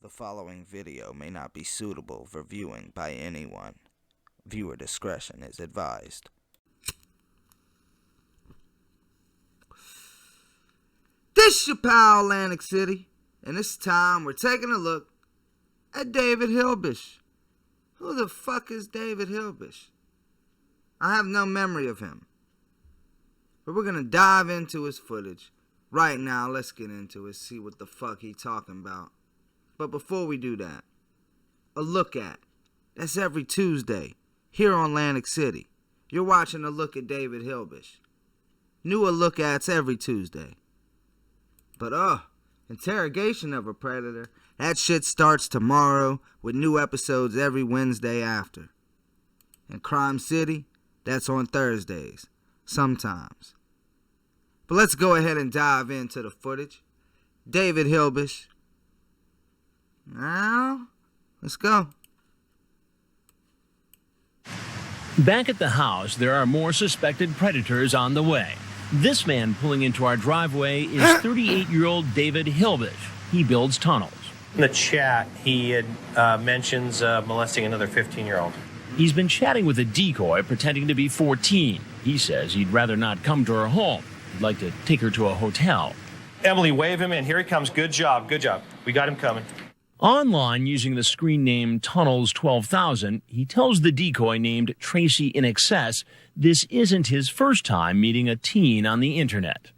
The following video may not be suitable for viewing by anyone. Viewer discretion is advised. This your pal Atlantic City, and this time we're taking a look at David Hilbish. Who the fuck is David Hilbish? I have no memory of him. But we're gonna dive into his footage. Right now, let's get into it, see what the fuck he talking about. But before we do that, a look at. That's every Tuesday, here on Atlantic City. You're watching a look at David Hilbish. New a look at's every Tuesday. But Interrogation of a Predator, that shit starts tomorrow with new episodes every Wednesday after. And Crime City, that's on Thursdays, sometimes. But let's go ahead and dive into the footage. David Hilbish. Now, let's go. Back at the house, there are more suspected predators on the way. This man pulling into our driveway is 38-year-old David Hilbish. He builds tunnels. In the chat, he had mentions molesting another 15-year-old. He's been chatting with a decoy pretending to be 14. He says he'd rather not come to her home. He'd like to take her to a hotel. Emily, wave him in. Here he comes. Good job. Good job. We got him coming. Online, using the screen name Tunnels 12,000, he tells the decoy named Tracy in excess this isn't his first time meeting a teen on the internet.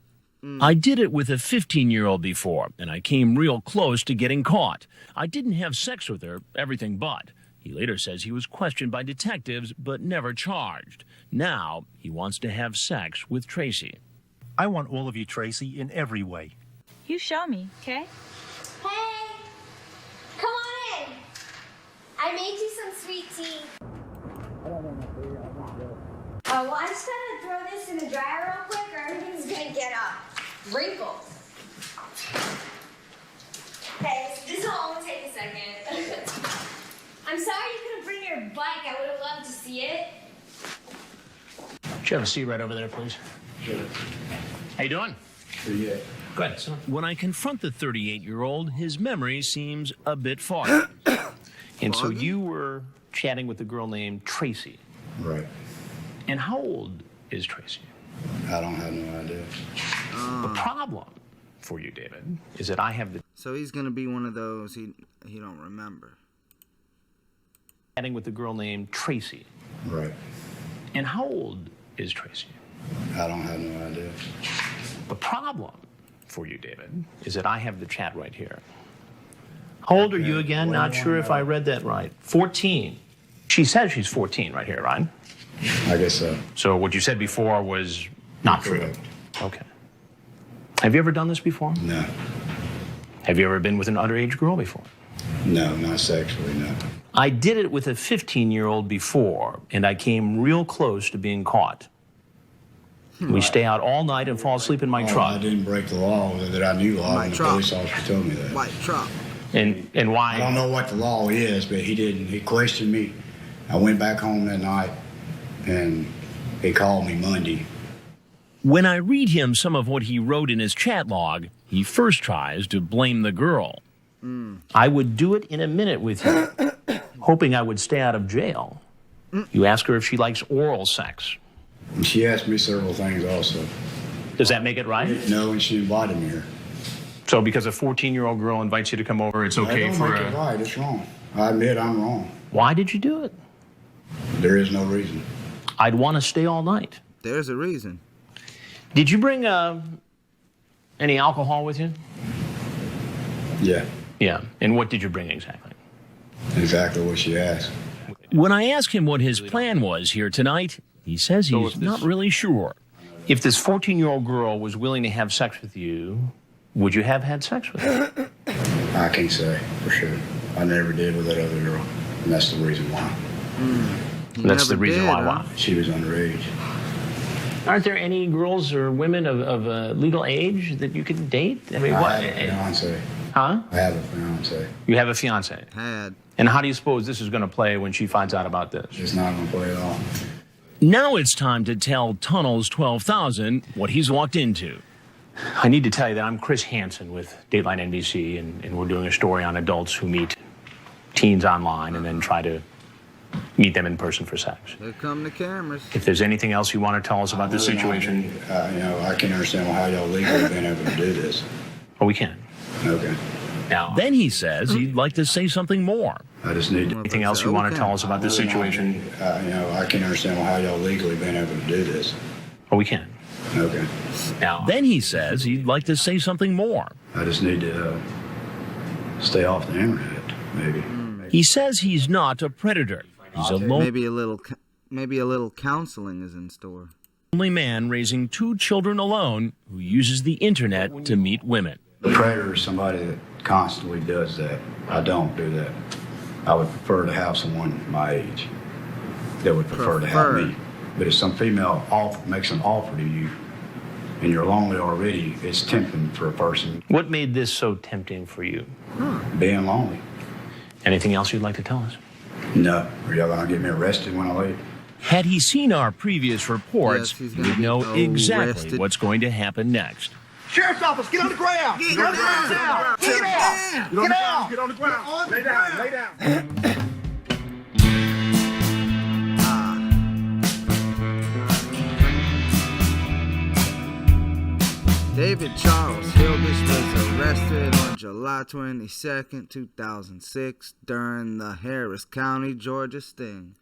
I did it with a 15-year-old before, and I came real close to getting caught. I didn't have sex with her, everything but. He later says he was questioned by detectives, but never charged. Now, he wants to have sex with Tracy. I want all of you, Tracy, in every way. You show me, okay? Hey! Come on in! I made you some sweet tea. Oh, well, I'm just gonna throw this in the dryer real quick or everything's gonna get wrinkled. Okay, so this will only take a second. I'm sorry you couldn't bring your bike. I would have loved to see it. Should you have a seat right over there, please? Sure. How you doing? Pretty good. Good. So when I confront the 38-year-old, his memory seems a bit foggy. And so you were chatting with a girl named Tracy. Right. And how old is Tracy? I don't have no idea. The problem for you, David, is that I have the... So he's gonna be one of those he don't remember. Chatting with a girl named Tracy. Right. And how old is Tracy? I don't have no idea. The problem for you, David, is that I have the chat right here. How old are you again? Not sure if I read that right. 14. She says she's 14 right here, right? I guess so. So what you said before was not true. Correct. Okay. Have you ever done this before? No. Have you ever been with an underage girl before? No, not sexually, no. I did it with a 15-year-old before, and I came real close to being caught. We stay out all night and fall asleep in my truck. I didn't break the law that I knew law, and the police officer told me that. White truck. And why? I don't know what the law is, but he didn't. He questioned me. I went back home that night, and he called me Monday. When I read him some of what he wrote in his chat log, he first tries to blame the girl. I would do it in a minute with you, hoping I would stay out of jail. You ask her if she likes oral sex. And she asked me several things also. Does that make it right? No, and she invited me here. So because a 14-year-old girl invites you to come over, it's okay That for don't make it right. It's wrong. I admit I'm wrong. Why did you do it? There is no reason. I'd want to stay all night. There's a reason. Did you bring any alcohol with you? Yeah, Yeah. And what did you bring exactly? exactly what she asked. When I ask him what his plan was here tonight, he says he's not really sure. If this 14-year-old girl was willing to have sex with you, would you have had sex with her? I can't say for sure. I never did with that other girl, and that's the reason why. That's the never reason did, why. huh? She was underage. Aren't there any girls or women of legal age that you could date? I mean, what? I have a fiance. Huh? I have a fiance. You have a fiance. Had. And how do you suppose this is going to play when she finds out about this? It's not going to play at all. Now it's time to tell Tunnels 12,000 what he's walked into. I need to tell you that I'm Chris Hansen with Dateline NBC, and we're doing a story on adults who meet teens online and then try to meet them in person for sex. Here come the cameras. If there's anything else you want to tell us about this situation. I can't understand how y'all legally been able to do this. Oh, we can. Okay. Now, then he says he'd like to say something more. I just need to. Anything else you want to tell us about this situation? I can't understand how y'all legally been able to do this. Oh, we can. Okay. Now, then he says he'd like to say something more. I just need to stay off the internet, maybe. He says he's not a predator. He's a Maybe a little counseling is in store. lonely man raising 2 children alone who uses the internet to meet women. The predator is somebody that constantly does that. I don't do that. I would prefer to have someone my age that would prefer to have me. But if some female makes an offer to you and you're lonely already, it's tempting for a person. What made this so tempting for you? Being lonely. Anything else you'd like to tell us? No. Are y'all going to get me arrested when I leave? Had he seen our previous reports, Yes, he's he gonna would be know exactly arrested. what's going to happen next. Sheriff's office, get on the ground! Get on the ground! Get out! Get out! Get on the ground! Lay down! Lay down! David Charles Hilbish was arrested on July 22nd, 2006 during the Harris County, Georgia sting.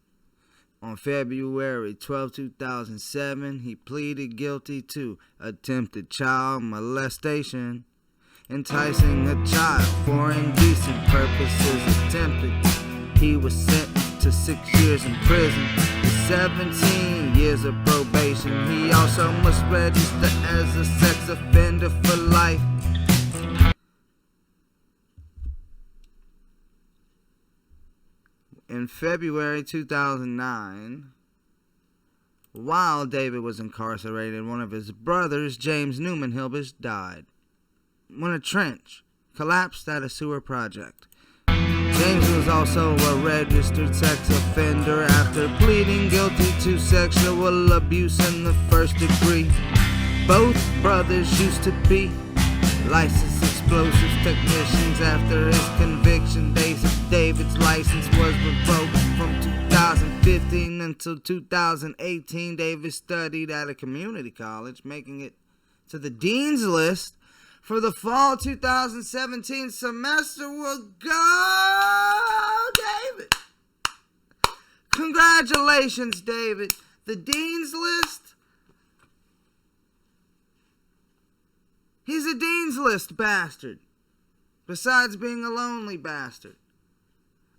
On February 12, 2007, he pleaded guilty to attempted child molestation, enticing a child for indecent purposes attempted. He was sentenced to 6 years in prison with 17 years of probation. He also must register as a sex offender for life. In February 2009, while David was incarcerated, one of his brothers, James Newman Hilbish, died when a trench collapsed at a sewer project. James was also a registered sex offender after pleading guilty to sexual abuse in the first degree. Both brothers used to be licensed explosives technicians. After his conviction, David's license was revoked from 2015 until 2018. David studied at a community college, making it to the dean's list for the fall 2017 semester. Will go, David. Congratulations, David. The dean's list. He's a dean's list bastard. Besides being a lonely bastard.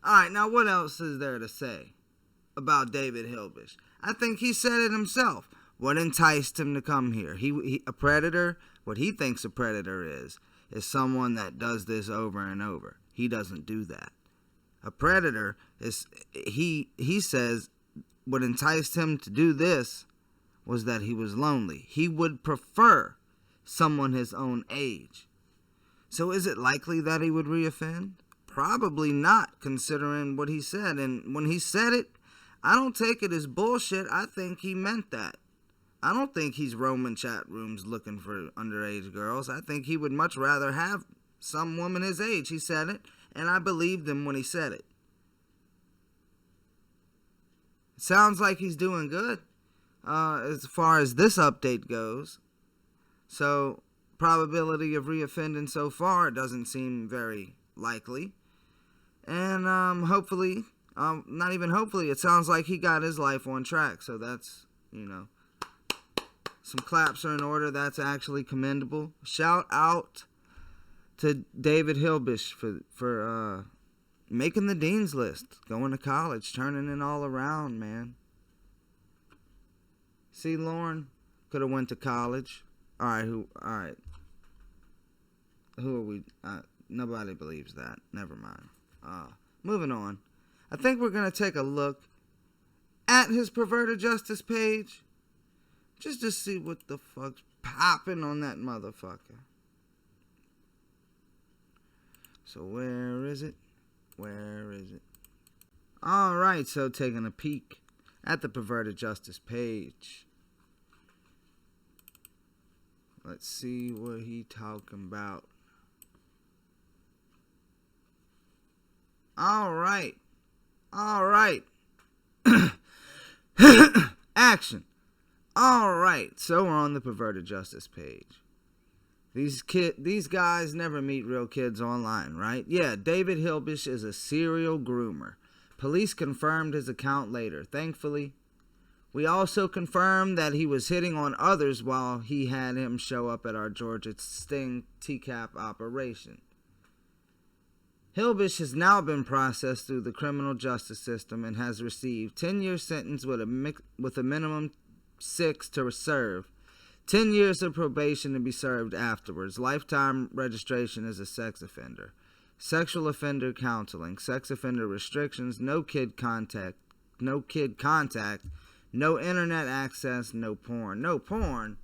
Alright, now what else is there to say about David Hilbish? I think he said it himself. What enticed him to come here? He a predator. What he thinks a predator is someone that does this over and over. He doesn't do that. A predator is, he says what enticed him to do this was that he was lonely. He would prefer someone his own age. So is it likely that he would reoffend? Probably not, considering what he said. And when he said it, I don't take it as bullshit. I think he meant that. I don't think he's roaming chat rooms looking for underage girls. I think he would much rather have some woman his age. He said it, and I believed him when he said it. It sounds like he's doing good as far as this update goes. So, probability of reoffending so far doesn't seem very likely. And hopefully, not even hopefully, it sounds like he got his life on track. So that's, some claps are in order. That's actually commendable. Shout out to David Hilbish for making the dean's list, going to college, turning it all around, man. See, Lorne could have went to college. All right, who are we? Nobody believes that. Never mind. Moving on. I think we're going to take a look at his perverted justice page just to see what the fuck's popping on that motherfucker. So where is it? Where is it? All right, so taking a peek at the perverted justice page. Let's see what he talking about. All right. Action. All right. So we're on the Perverted Justice page. These guys never meet real kids online, right? Yeah, David Hilbish is a serial groomer. Police confirmed his account later. Thankfully, we also confirmed that he was hitting on others while he had him show up at our Georgia Sting TCAP operation. Hilbish has now been processed through the criminal justice system and has received 10-year sentence with a minimum 6 to serve, 10 years of probation to be served afterwards, lifetime registration as a sex offender, sexual offender counseling, sex offender restrictions, no kid contact, no internet access, no porn.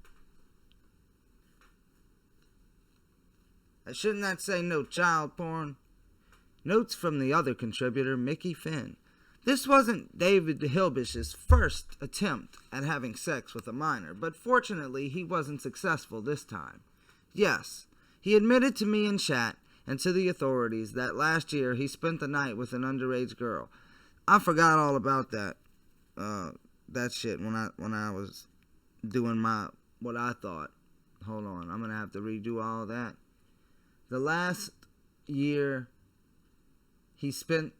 Shouldn't that say no child porn? Notes from the other contributor, Mickey Finn. This wasn't David Hilbish's first attempt at having sex with a minor, but fortunately he wasn't successful this time. Yes, he admitted to me in chat and to the authorities that last year he spent the night with an underage girl. I forgot all about that shit when I was doing what I thought. Hold on, I'm gonna have to redo all that. The last year he spent,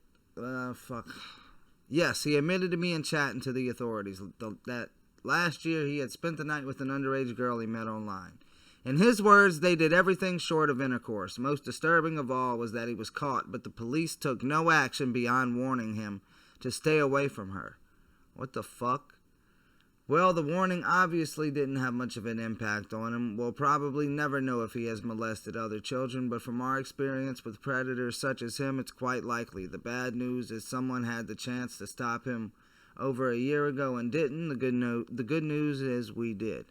Yes, he admitted to me in chat and to the authorities that last year he had spent the night with an underage girl he met online. In his words, they did everything short of intercourse. Most disturbing of all was that he was caught, but the police took no action beyond warning him to stay away from her. What the fuck? Well, the warning obviously didn't have much of an impact on him. We'll probably never know if he has molested other children, but from our experience with predators such as him, it's quite likely. The bad news is someone had the chance to stop him over a year ago and didn't. The good news is we did.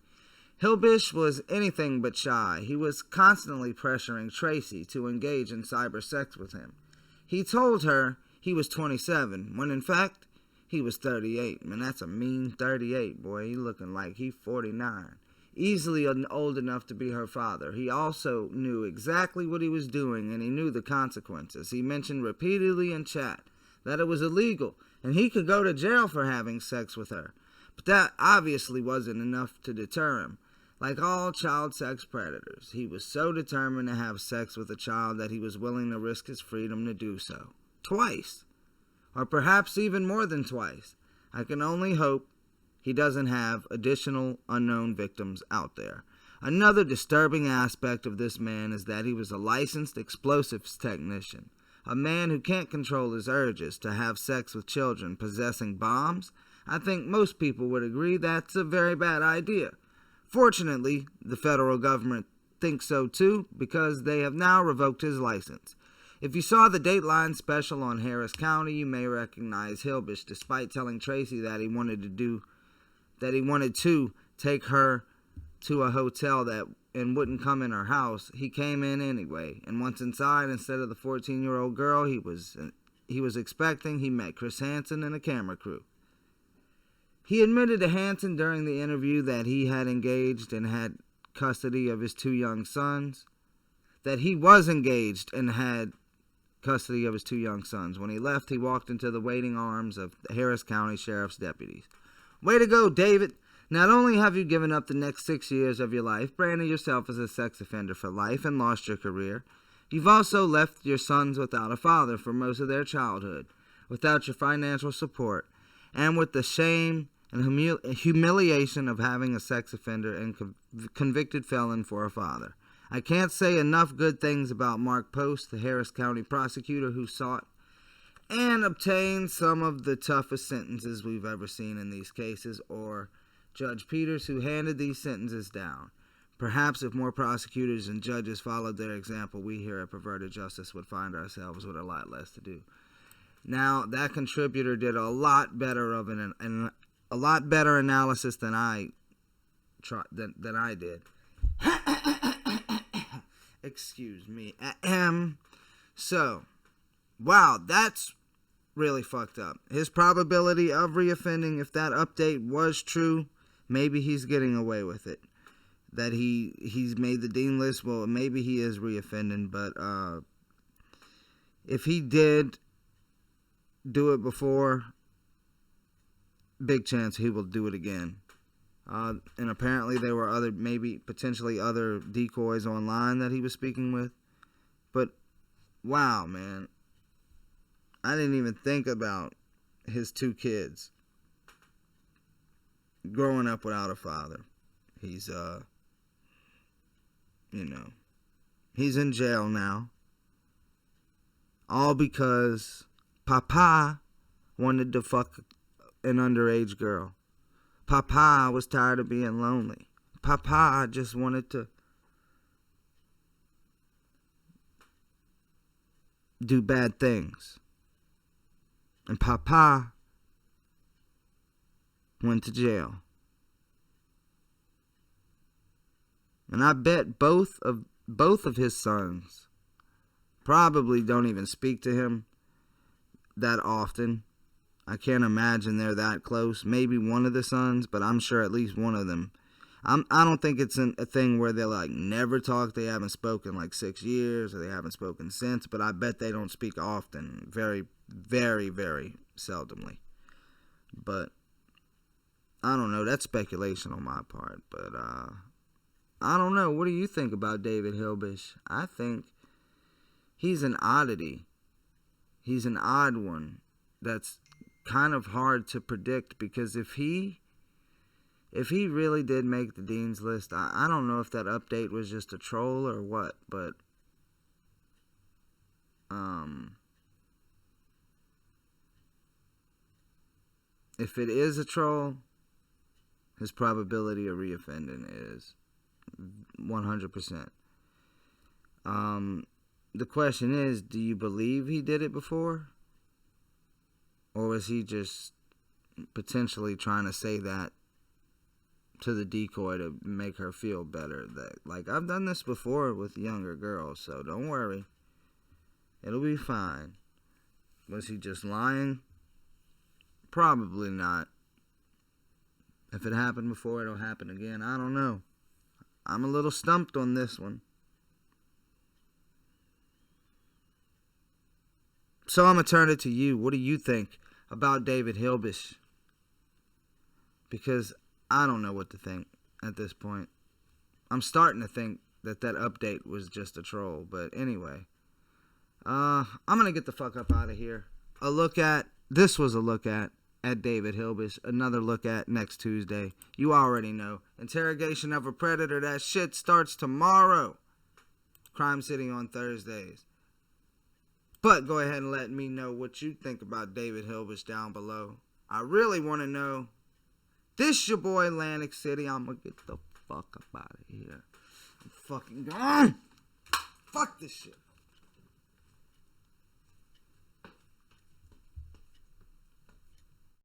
Hilbish was anything but shy. He was constantly pressuring Tracy to engage in cyber sex with him. He told her he was 27, when in fact, he was 38. Man, that's a mean 38, boy. He looking like he 49. Easily old enough to be her father. He also knew exactly what he was doing, and he knew the consequences. He mentioned repeatedly in chat that it was illegal, and he could go to jail for having sex with her. But that obviously wasn't enough to deter him. Like all child sex predators, he was so determined to have sex with a child that he was willing to risk his freedom to do so. Twice. Or perhaps even more than twice. I can only hope he doesn't have additional unknown victims out there. Another disturbing aspect of this man is that he was a licensed explosives technician. A man who can't control his urges to have sex with children possessing bombs. I think most people would agree that's a very bad idea. Fortunately, the federal government thinks so too, because they have now revoked his license. If you saw the Dateline special on Harris County, you may recognize Hilbish, despite telling Tracy that he wanted to take her to a hotel and wouldn't come in her house. He came in anyway, and once inside, instead of the 14-year-old girl he was expecting, he met Chris Hansen and a camera crew. He admitted to Hansen during the interview that he had engaged and had custody of his 2 young sons. That he was engaged and had custody of his 2 young sons. When he left, he walked into the waiting arms of the Harris County Sheriff's deputies. Way to go, David. Not only have you given up the next 6 years of your life, branded yourself as a sex offender for life, and lost your career, you've also left your sons without a father for most of their childhood, without your financial support, and with the shame and humiliation of having a sex offender and convicted felon for a father. I can't say enough good things about Mark Post, the Harris County prosecutor who sought and obtained some of the toughest sentences we've ever seen in these cases, or Judge Peters, who handed these sentences down. Perhaps if more prosecutors and judges followed their example, we here at Perverted Justice would find ourselves with a lot less to do. Now, that contributor did a lot better of a lot better analysis than I did. Excuse me. So, wow, that's really fucked up. His probability of reoffending, if that update was true, maybe he's getting away with it. that he's made the dean list. Well, maybe he is reoffending, but if he did do it before, big chance he will do it again. And apparently there were potentially other decoys online that he was speaking with. But wow, man, I didn't even think about his 2 kids growing up without a father. He's he's in jail now, all because Papa wanted to fuck an underage girl. Papa was tired of being lonely. Papa just wanted to do bad things. And Papa went to jail. And I bet both of his sons probably don't even speak to him that often. I can't imagine they're that close. Maybe one of the sons, but I'm sure at least one of them. I don't think it's a thing where they like never talk. They haven't spoken like 6 years, or they haven't spoken since. But I bet they don't speak often. Very, very, very seldomly. But I don't know. That's speculation on my part. But I don't know. What do you think about David Hilbish? I think he's an oddity. He's an odd one. That's kind of hard to predict, because if he really did make the dean's list, I don't know if that update was just a troll or what, but if it is a troll, his probability of reoffending is 100%. The question is, do you believe he did it before? Or was he just potentially trying to say that to the decoy to make her feel better? That, like, I've done this before with younger girls, so don't worry. It'll be fine. Was he just lying? Probably not. If it happened before, it'll happen again. I don't know. I'm a little stumped on this one. So I'm going to turn it to you. What do you think about David Hilbish? Because I don't know what to think at this point. I'm starting to think that update was just a troll. But anyway, I'm going to get the fuck up out of here. This was a look at David Hilbish. Another look at next Tuesday. You already know. Interrogation of a Predator. That shit starts tomorrow. Crime City on Thursdays. But go ahead and let me know what you think about David Hilbish down below. I really want to know. This your boy Atlantic City. I'm going to get the fuck up out of here. I'm fucking gone. Fuck this shit.